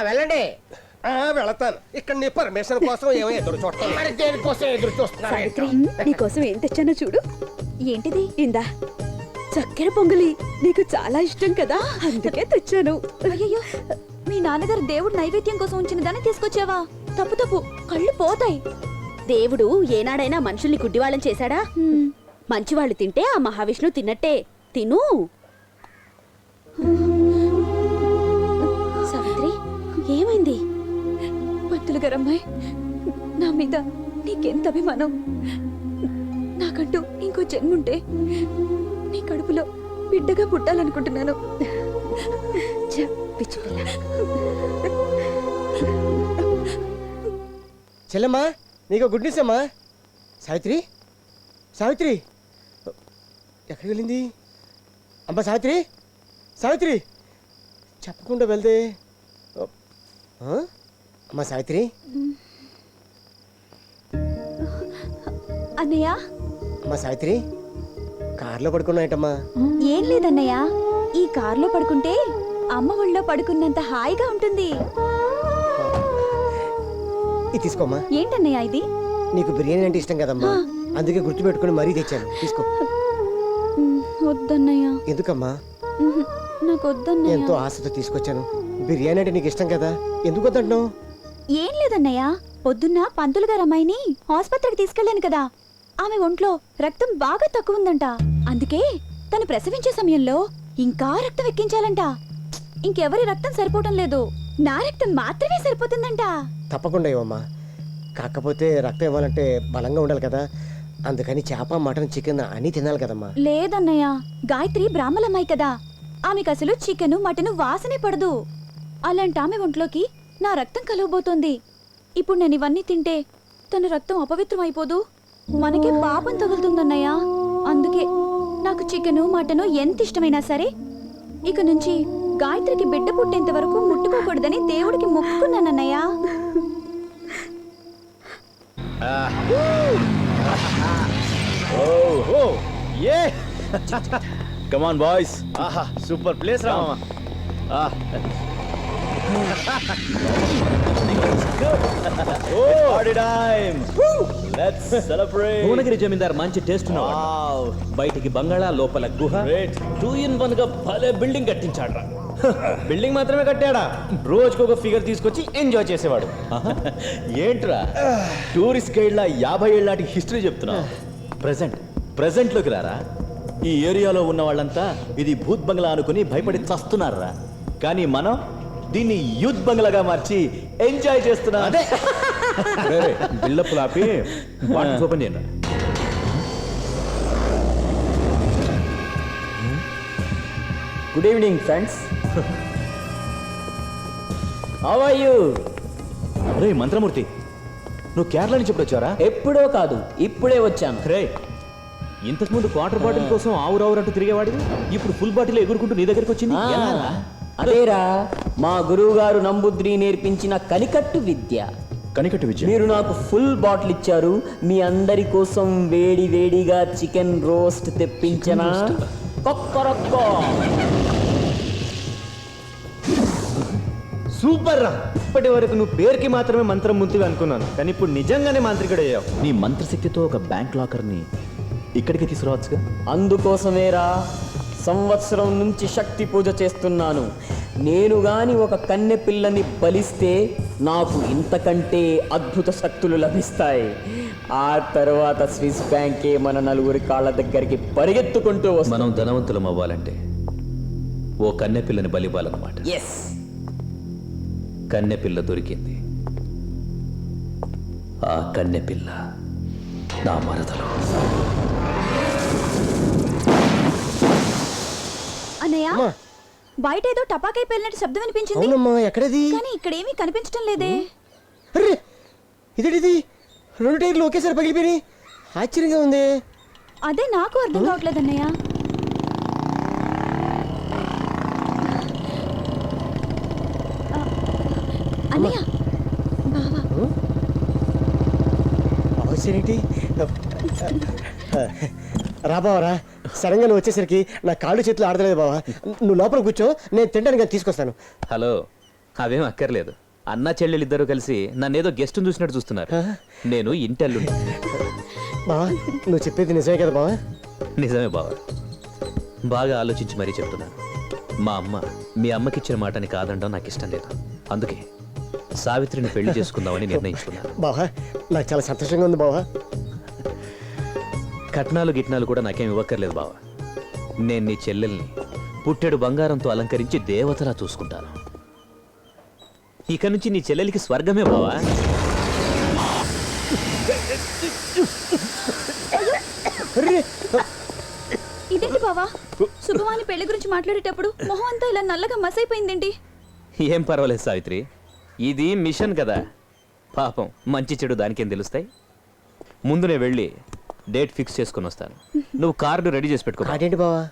వెళ్ళండి. వెళతాను. ఇక్కడ నీ పర్మిషన్ కోసం ఏమో ఎదురు చూస్తాను. మరి దేనికోసం ఎదురు చూస్తున్నారు? సావిత్రి నీకోసం ఏం తెచ్చానో చూడు. ఏంటిది? ఇందా చక్కెర పొంగలి. నీకు చాలా ఇష్టం కదా, అందుకే తెచ్చాను. అయ్యో, మీ నాన్నగారు దేవుడు నైవేద్యం కోసం ఉంచిన దాన్ని తీసుకొచ్చావా? తప్పు తప్పు, కళ్ళు పోతాయి. దేవుడు ఏనాడైనా మనుషుల్ని గుడ్డివాళ్ళని చేశాడా? మంచివాళ్ళు తింటే ఆ మహావిష్ణు తిన్నట్టే. తిను. సావిత్రి ఏమైంది? పంతులు గారమ్మాయి, నా మీద నీకెంత అభిమానం. నాకంటూ ఇంకో జన్ముంటే నీ కడుపులో బిడ్డగా పుట్టాలనుకుంటున్నాను. పిచ్చిపిల్ల. చెల్లమ్మా, నీకు గుడ్ న్యూస్ అమ్మా. సావిత్రి, సావిత్రి ఎక్కడికి వెళ్ళింది? అమ్మా సావిత్రి, సావిత్రి చెప్పకుండా వెళ్తే. అమ్మా సావిత్రి. అన్నయ్య. అమ్మా సావిత్రి, కార్లో పడుకున్నాయటమ్మా. ఏం లేదన్నయ్య, ఈ కారులో పడుకుంటే అమ్మ ఒళ్ళో పడుకున్నంత హాయిగా ఉంటుంది. ఇది తీసుకోమ్మా. ఏంటన్నయ్య ఇది? నీకు బిర్యానీ అంటే ఇష్టం కదమ్మా, అందుకే గుర్తుపెట్టుకుని మరీ తెచ్చాను. తీసుకో. వద్దన్నయ్య. ఎందుకమ్మా? నాకు వద్దన్నయ్య. ఎంతో ఆశతో తీసుకొచ్చాను. బిర్యానీ అంటే నీకు ఇష్టం కదా, ఎందుకు వద్దంటున్నావు? ఏం లేదన్నయ్య, పొద్దున్న పంతులు గారు అమ్మాయిని ఆసుపత్రికి తీసుకెళ్లాను కదా. ఆమె ఒంట్లో రక్తం బాగా తక్కువ ఉందంట. అందుకే తను ప్రసవించే సమయంలో ఇంకా రక్తం ఎక్కించాలంట. ఇంకెవరి రక్తం సరిపోవటం లేదు, నా రక్తం మాత్రమే సరిపోతుందంట. తప్పకుండా ఇవ్వమ్మా. కాకపోతే రక్తం ఇవ్వాలంటే బలంగా ఉండాలి కదా, అందుకని చేప మటన్ చికెన్ అన్నీ తినాలి కదమ్మా. లేదన్నయ్య, గాయత్రి బ్రాహ్మలమ్మాయి కదా, ఆమెకు అసలు చికెను మటను వాసనే పడదు. అలాంటి ఆమె ఒంట్లోకి నా రక్తం కలవబోతోంది. ఇప్పుడు నేను ఇవన్నీ తింటే తన రక్తం అపవిత్రం అయిపోదు, మనకే పాపం తగులుతుందన్నయ్య. అందుకే నాకు చికెను మటను ఎంత ఇష్టమైనా సరే ఇక నుంచి గాయత్రికి బిడ్డ పుట్టేంత వరకు ముట్టుకోకూడదని దేవుడికి మొక్కుకున్నానన్నయ్య. Come on, boys. Aha, super place, Rama. Party time. Let's celebrate. Bhuvanagiri జమీందార్ మంచి టేస్ట్ Wow. బయటికి బంగాళా లోపల గుహ. Great. 2-in-1 గా భలే బిల్డింగ్ కట్టించాడ్రా. బిల్డింగ్ మాత్రమే కట్టాడా, రోజుకు ఒక ఫిగర్ తీసుకొచ్చి ఎంజాయ్ చేసేవాడు. ఏంట్రా టూరిస్ట్ గైడ్ లా 50 ఏళ్ళ నాటి హిస్టరీ చెప్తున్నా. ప్రెసెంట్ లోకి రారా. ఈ ఏరియాలో ఉన్న వాళ్ళంతా ఇది భూత్ బంగ్లా అనుకుని భయపడి చస్తున్నారా, కానీ మనం దీన్ని యూత్ బంగ్లాగా మార్చి ఎంజాయ్ చేస్తున్నాం. అదే బిల్డప్ లాపి బాటిల్స్ ఓపెన్ చేయండి. Good evening friends. How are you? రే మంత్రమూర్తి, నువ్వు కేరళ నుంచి ఎప్పుడు వచ్చారా? ఎప్పుడో కాదు, ఇప్పుడే వచ్చాను. రే, ఇంతకుముందు క్వార్టర్ బాటిల్ కోసం ఆవురావురంటూ తిరిగేవాడివి, ఇప్పుడు ఫుల్ బాటిల్ ఎగురుకుంటూ నీ దగ్గరికి వచ్చింది. ఎలారా? అదేరా మా గురువు గారు నంబుద్రి నేర్పించిన కనికట్టు విద్య. కనికట్టు విద్య. మీరు నాకు ఫుల్ బాటిల్ ఇచ్చారు, మీ అందరి కోసం వేడి వేడిగా చికెన్ రోస్ట్ తెప్పించనా? కొక్కరొక్కో. సూపర్ రా. ఇప్పటి వరకు నువ్వు పేరుకి మాత్రమే మంత్రం ముంతివి అనుకున్నాను, కానీ ఇప్పుడు నిజంగానే మాంత్రికుడు అయ్యావు. నీ మంత్రశక్తితో ఒక బ్యాంక్ లాకర్ని ఇక్కడికి తీసుకురావచ్చుగా. అందుకోసమేరా సంవత్సరం నుంచి శక్తి పూజ చేస్తున్నాను. నేను గాని ఒక కన్నె పిల్లని బలిస్తే నాకు ఇంతకంటే అద్భుత శక్తులు లభిస్తాయి. ఆ తర్వాత స్విస్ బ్యాంకే మన నలుగురి కాళ్ళ దగ్గరికి పరిగెత్తుకుంటూ వస్తుంది. మనం ధనవంతులం అవ్వాలంటే ఓ కన్నెపిల్లని బలివ్వాలన్నమాట. ఎస్, కన్నెపిల్ల దొరికింది. ఆ కన్నెపిల్ల నా మరదలు. అన్నయ్య, బయట ఏదో టపాకాయ పేలినట్టు శబ్దం వినిపించింది. అవునమ్మా, ఎక్కడది? కానీ ఇక్కడేమీ కనిపించడం లేదే. అరే ఇదేంటిది, 2 టైర్లు ఒకేసారి పగిలిపోయి ఆశ్చర్యంగా ఉంది. అదే నాకు అర్థం కావట్లేదు అన్నయ్య. అన్నయ్య, బావా. అవసరేంటి? రా బావరా, సడన్గా నువ్వు వచ్చేసరికి నా కాళ్ళు చేతులు ఆడలేదు బావా. నువ్వు లోపల కూర్చో, నేను తినడానికి తీసుకొస్తాను. హలో, అవేం అక్కర్లేదు. అన్న చెల్లెలిద్దరూ కలిసి నన్నేదో గెస్ట్ చూసినట్టు చూస్తున్నారు. నేను ఇంటల్లు. బావా నువ్వు చెప్పేది నిజమే కదా బావా? నిజమే బావా, బాగా ఆలోచించి మరీ చెప్తున్నాను. మా అమ్మ మీ అమ్మకిచ్చిన మాటని కాదండం నాకు ఇష్టం లేదు. అందుకే సావిత్రిని పెళ్లి చేసుకుందామని నిర్ణయించుకున్నాను. బావా నాకు చాలా సంతోషంగా ఉంది బావా. కట్నాలు గిట్నాలు కూడా నాకేం ఇవ్వక్కర్లేదు బావా. నేను నీ చెల్లెల్ని పుట్టెడు బంగారంతో అలంకరించి దేవతలా చూసుకుంటాను. ఇక నుంచి నీ చెల్లెలికి స్వర్గమే బావా. ఇదేంటి బావా, శుభవాని పెళ్లి గురించి మాట్లాడేటప్పుడు మొహం అంతా ఇలా నల్లగా మసైపోయిందేంటి? ఏం పర్వాలేదు సావిత్రి, ఇది మిషన్ కదా. పాపం మంచి చెడు దానికేం తెలుస్తాయి. ముందు నేను వెళ్ళి డేట్ ఫిక్స్ చేసుకుని వస్తాను. నువ్వు కార్డు రెడీ చేసి పెట్టుకో. కాటేంటి బావా?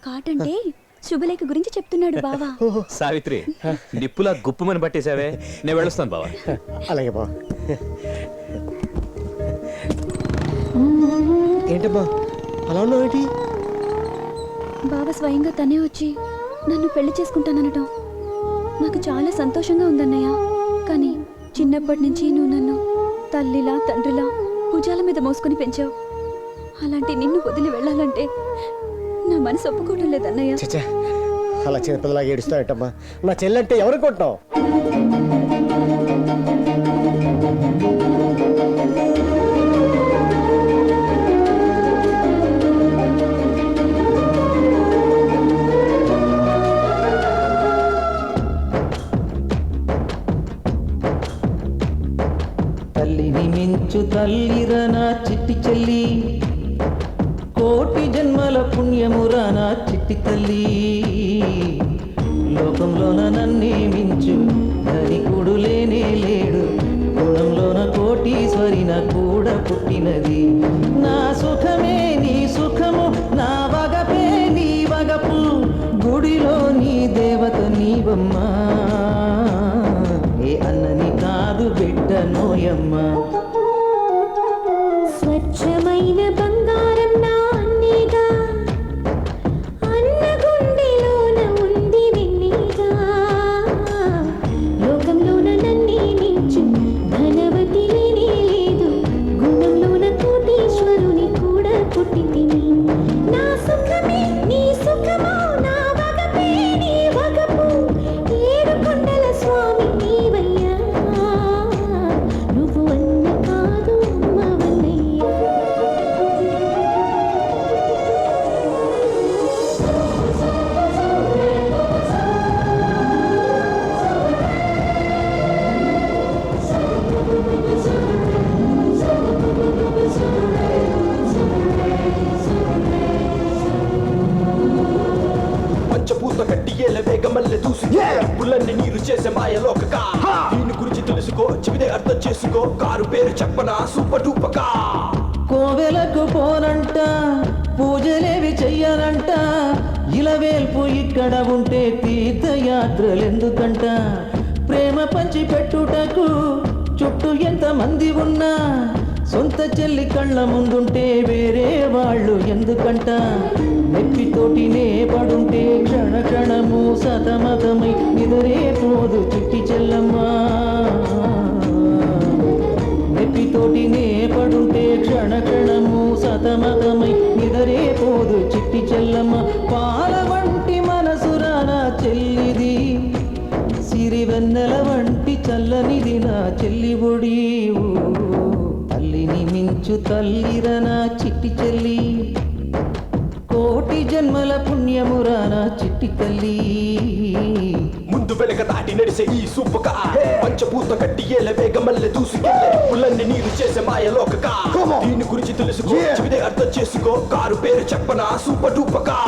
కాటంటే శుభలేఖ గురించి చెప్తున్నాడు బావా. సావిత్రి, నిప్పులా గుప్పుమని పట్టేశావే. నేను వెళ్ళొస్తాను బావా. అలాగే బావా. ఏంటమ్మా అలా ఉన్నావు ఏంటి? బావ స్వయంగా తనే వచ్చి నన్ను పెళ్లి చేసుకుంటాననటం నాకు చాలా సంతోషంగా ఉందన్నయ్య. కానీ చిన్నప్పటి నుంచి నువ్వు నన్ను తల్లిలా తండ్రిలా భుజాల మీద మోసుకుని పెంచావు. అలాంటి నిన్ను వదిలి వెళ్ళాలంటే నా మనసు ఒప్పుకోవడం లేదన్నయ్య. చచ్చా అలా చిన్నపిల్లలా ఏడుస్తావేంటమ్మా? నా చెల్లంటే ఎవరనుకుంటున్నావు? తల్లిని మించు తల్లిరా నా చిట్టి చెల్లి, కోటి జన్మల పుణ్యమురా నా చిట్టి తల్లి. లోకంలోన నన్నే మించు ధనికుడు లేనే లేడు, గుణంలోన కోటీశ్వరి నా కూడా పుట్టినది. నా సుఖమే నీ సుఖము, నా వగపే నీ వగపు, గుడిలో నీ దేవత నీవమ్మా. ఏ అన్నని కాదు బిడ్డ నోయమ్మా. స్వచ్ఛమైన బంగారం నా అన్నేగా, అన్న గుండెలోన ఉంది వెన్నీగా. లోకంలోన నన్నే మించు ధనవతి లేనే లేదు, గుణంలోన కోటీశ్వరుని కూడా పుట్టితిని. నా సుఖమే నీ సుఖమో, నా వగపే నీ వగపు, ఏడు కొండల స్వామి నీవయ్యా. నువ్వు అన్న కాదు అమ్మవన్నయ్యా. పంచభూత కట్టియేల వేగమల్లె దూసుకే పుల్లన్ని నీరు చేసే మాయలోకక. దీని గురించి తెలుసుకో, చెవిదే అర్థం చేసుకో. కారు పేరు చెప్పనా సూపర్ డూపకా. కోవెలకు పోనంట, పూజలేవి చెయ్యనంట, ఇలవేల్పు ఇక్కడ ఉంటే తీర్థయాత్రలెందుకంట. ప్రేమ పంచి పెట్టుటకు చుట్టూ ఎంత మంది ఉన్నా, సొంత చెల్లి కళ్ళ ముందుంటే వేరే వాళ్ళు ఎందుకంట. నెప్పితోటినే పడుంటే క్షణ క్షణము సతమతమై నిదురే పోదు చిట్టి చెల్లమ్మా. నెప్పితోటినే పడుంటే క్షణ క్షణము సతమతమై నిదరే పోదు చిట్టి చెల్లమ్మ. పాల వంటి మనసురా నా చెల్లిది, సిరివెన్నెల వంటి చల్లనిది నా చెల్లి ఒడి. తల్లిని మించు తల్లిరా నా చిట్టి చెల్లి, కోటి జన్మల పుణ్యమురా నా చిట్టి తల్లి. ముందు వెనక దాటి నడిసే ఈ సూపక, పంచభూత కట్టియేల వేగమల్లె దూసుకెళ్ళే పుల్లన్ని నీరు చేసే మాయలోకక. దీని గురించి తెలుసుకో, చెవిదే అర్థం చేసుకో. కారు పేరు చెప్పనా సూపర్ డూపకా.